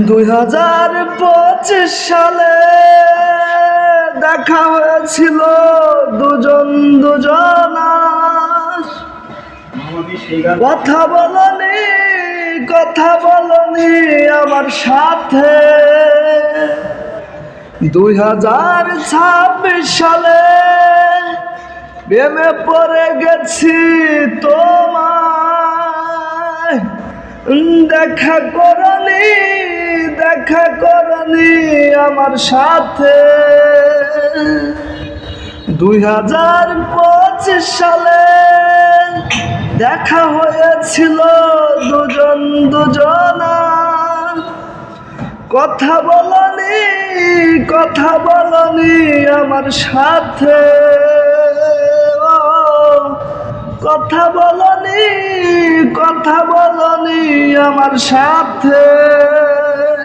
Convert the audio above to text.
2025 সালে দেখা হয়েছিল দুজন দুজনার। কথা বলনি আমার সাথে। 2026 সালে প্রেমে পড়ে গেছি তোমায়। দেখা করনি আমার সাথে। 2025 সালে দেখা হয়েছিল দুজন দুজনার। কথা বলনি আমার সাথে। কথা বলনি আমার সাথে।